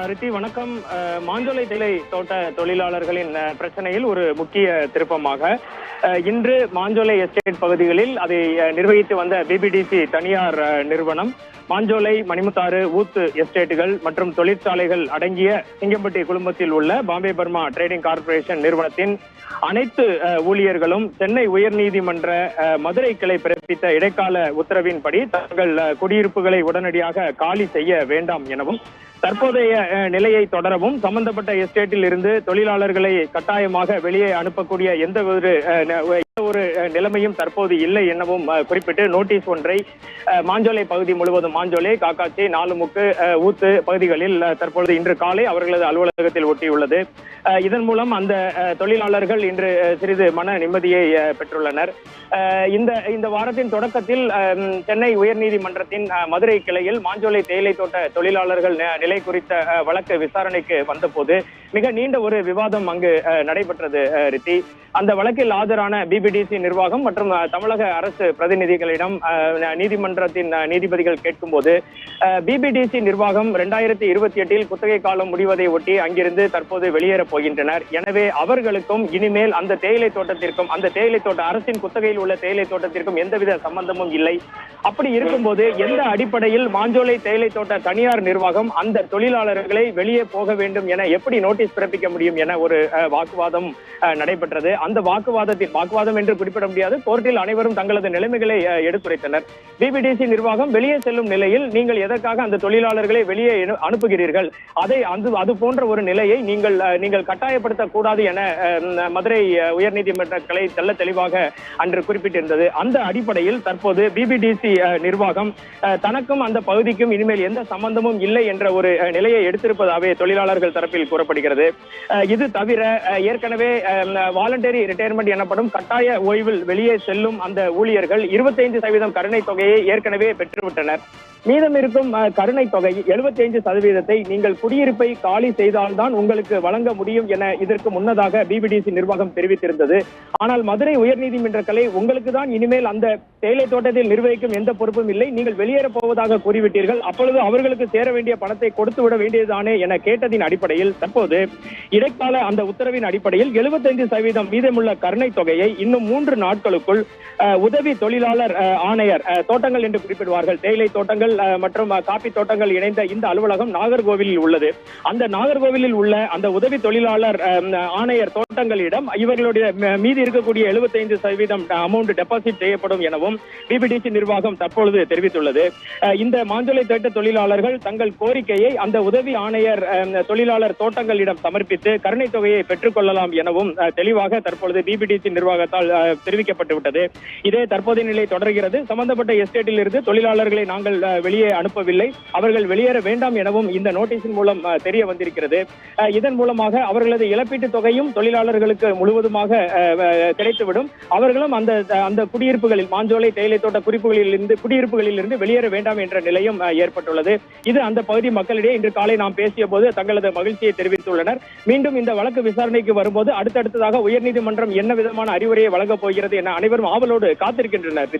ரித்தி வணக்கம். மாஞ்சோலை தேயிலை தோட்ட தொழிலாளர்களின் பிரச்சனையில் ஒரு முக்கிய திருப்பமாக இன்று மாஞ்சோலை எஸ்டேட் பகுதிகளில் அதை நிர்வகித்து வந்த பிபிடிசி தனியார் நிறுவனம் மாஞ்சோலை, மணிமுத்தாறு, ஊத்து எஸ்டேட்டுகள் மற்றும் தொழிற்சாலைகள் அடங்கிய சிங்கம்பட்டி குழுமத்தில் உள்ள பாம்பே பர்மா ட்ரேடிங் கார்ப்பரேஷன் நிறுவனத்தின் அனைத்து ஊழியர்களும் சென்னை உயர்நீதிமன்ற மதுரை கிளை பிறப்பித்த இடைக்கால உத்தரவின்படி தங்கள் குடியிருப்புகளை உடனடியாக காலி செய்ய வேண்டாம் எனவும், தற்போதைய நிலையை தொடரவும், சம்பந்தப்பட்ட எஸ்டேட்டில் இருந்து தொழிலாளர்களை கட்டாயமாக வெளியே அனுப்பக்கூடிய எந்த ஒரு நிலைமையும் தற்போது இல்லை எனவும் குறிப்பிட்டு நோட்டீஸ் ஒன்றை மாஞ்சோலை பகுதி முழுவதும், மாஞ்சோலை, காக்காச்சி, நாலுமுக்கு, ஊத்து பகுதிகளில் தற்பொழுது இன்று காலை அவர்களது அலுவலகத்தில் ஒட்டியுள்ளது. இதன் மூலம் அந்த தொழிலாளர்கள் இன்று சிறிது மன நிம்மதியை பெற்றுள்ளனர். இந்த வாரத்தின் தொடக்கத்தில் சென்னை உயர்நீதிமன்றத்தின் மதுரை கிளையில் மாஞ்சோலை தேயிலை தோட்ட தொழிலாளர்கள் நிலை குறித்த வழக்கு விசாரணைக்கு வந்தபோது மிக நீண்ட ஒரு விவாதம் அங்கு நடைபெற்றது. ரித்தி, அந்த வழக்கில் ஆஜரான பிபிடிசி நிர்வாகம் மற்றும் தமிழக அரசு பிரதிநிதிகளிடம் நீதிமன்றத்தின் நீதிபதிகள் கேட்கும் போது பிபிடிசி நிர்வாகம் 2028 குத்தகை காலம் முடிவதை ஒட்டி அங்கிருந்து தற்போது வெளியேறப் போகின்றனர். எனவே அவர்களுக்கும் இனிமேல் அந்த தேயிலை தோட்டத்திற்கும், அந்த தேயிலை தோட்ட அரசின் குத்தகையில் உள்ள தேயிலை தோட்டத்திற்கும் எந்தவித சம்பந்தமும் இல்லை. அப்படி இருக்கும்போது எந்த அடிப்படையில் மாஞ்சோலை தேயிலை தோட்ட தனியார் நிர்வாகம் அந்த தொழிலாளர்களை வெளியே போக வேண்டும் என எப்படி நோட்டீஸ் பிறப்பிக்க முடியும் என ஒரு வாக்குவாதம் நடைபெற்றது. அந்த வாக்குவாதம் என்று குறிப்பிட முடியாது, கோர்ட்டில் அனைவரும் தங்களது நிலைமைகளை எடுத்துரைத்தனர். பிபிடிசி நிர்வாகம் வெளியே செல்லும் நிலையில் நீங்கள் எதற்காக அந்த தொழிலாளர்களை வெளியே அனுப்புகிறீர்கள், அது போன்ற ஒரு நிலையை நீங்கள் கட்டாயப்படுத்தக் கூடாது என மதுரை உயர்நீதிமன்ற கிளை தெல்ல தெளிவாக அன்று குறிப்பிட்டிருந்தது. அந்த அடிப்படையில் தற்போது பிபிடிசி நிர்வாகம் தனக்கும் அந்த பகுதிக்கும் இனிமேல் எந்த சம்பந்தமும் இல்லை என்ற ஒரு நிலையை எடுத்திருப்பதாகவே தொழிலாளர்கள் தரப்பில் கூறப்படுகிறது. இது தவிர ஏற்கனவே வாலண்டரி ரிட்டையர்மெண்ட் எனப்படும் கட்டாய ஓய்வில் வெளியே செல்லும் அந்த ஊழியர்கள் 25% கருணை தொகையை ஏற்கனவே பெற்றுவிட்டனர். மீதம் இருக்கும் கருணை தொகை 75% நீங்கள் குடியிருப்பை காலி செய்தால்தான் உங்களுக்கு வழங்க முடியும் என இதற்கு முன்னதாக பிபிடிசி நிர்வாகம் தெரிவித்திருந்தது. ஆனால் மதுரை உயர்நீதிமன்ற கிளை உங்களுக்கு தான் இனிமேல் அந்த தேயிலை தோட்டத்தில் நிர்வகிக்கும் எந்த பொறுப்பும் இல்லை, நீங்கள் வெளியேறப் போவதாக கூறிவிட்டீர்கள், அப்பொழுது அவர்களுக்கு சேர வேண்டிய பணத்தை கொடுத்து விட வேண்டியதுதானே என கேட்டதின் அடிப்படையில் தற்போது இடைக்கால அந்த உத்தரவின் அடிப்படையில் 75% மீதமுள்ள கருணை தொகையை இன்னும் 3 நாட்களுக்குள் உதவி தொழிலாளர் ஆணையர், தோட்டங்கள் என்று குறிப்பிடுவார்கள், தேயிலை தோட்டங்கள் மற்றும் காபி தோட்டங்கள் இணைந்த இந்த அலுவலகம் நாகர்கோவிலில் உள்ளது. அந்த நாகர்கோவிலில் உள்ள அந்த உதவி தொழிலாளர் ஆணையர் தோட்டங்களிடம் இவர்களுடைய மீதி இருக்கக்கூடிய 75% அமௌண்ட் டெபாசிட் செய்யப்படும் எனவும் பிபிடிசி நிர்வாகம் தற்பொழுது தெரிவித்துள்ளது. இந்த மாஞ்சோலை தோட்ட தொழிலாளர்கள் தங்கள் கோரிக்கையை அந்த உதவி ஆணையர் தொழிலாளர் தோட்டங்களிடம் சமர்ப்பித்து கருணை தொகையை பெற்றுக் கொள்ளலாம் எனவும் தெளிவாக தற்பொழுது பிபிடிசி நிர்வாகத்தால் தெரிவிக்கப்பட்டுவிட்டது. இதே தற்போதைய நிலை தொடர்கிறது. சம்பந்தப்பட்ட எஸ்டேட்டில் இருந்து தொழிலாளர்களை நாங்கள் வெளியே அனுப்பவில்லை, அவர்கள் வெளியேற வேண்டாம் எனவும் இந்த நோட்டீஸின் மூலம் தெரிய வந்திருக்கிறது. இதன் மூலமாக அவர்களது இழப்பீட்டு தொகையும் தொழிலாளர்களுக்கு முழுவதுமாக கிடைத்துவிடும். அவர்களும் அந்த குடியிருப்புகளில், மாஞ்சோலை தேயிலை தோட்ட குடியிருப்புகளில் இருந்து வெளியேற வேண்டாம் என்ற நிலையும் ஏற்பட்டுள்ளது. இது அந்த பகுதி மக்களிடையே இன்று காலை நாம் பேசிய போது தங்களது மகிழ்ச்சியை தெரிவித்துள்ளனர். மீண்டும் இந்த வழக்கு விசாரணைக்கு வரும்போது அடுத்தடுத்ததாக உயர்நீதிமன்றம் என்ன விதமான அறிவுரையை வழங்கப் போகிறது என அனைவரும் ஆவலோடு காத்திருக்கின்றனர்.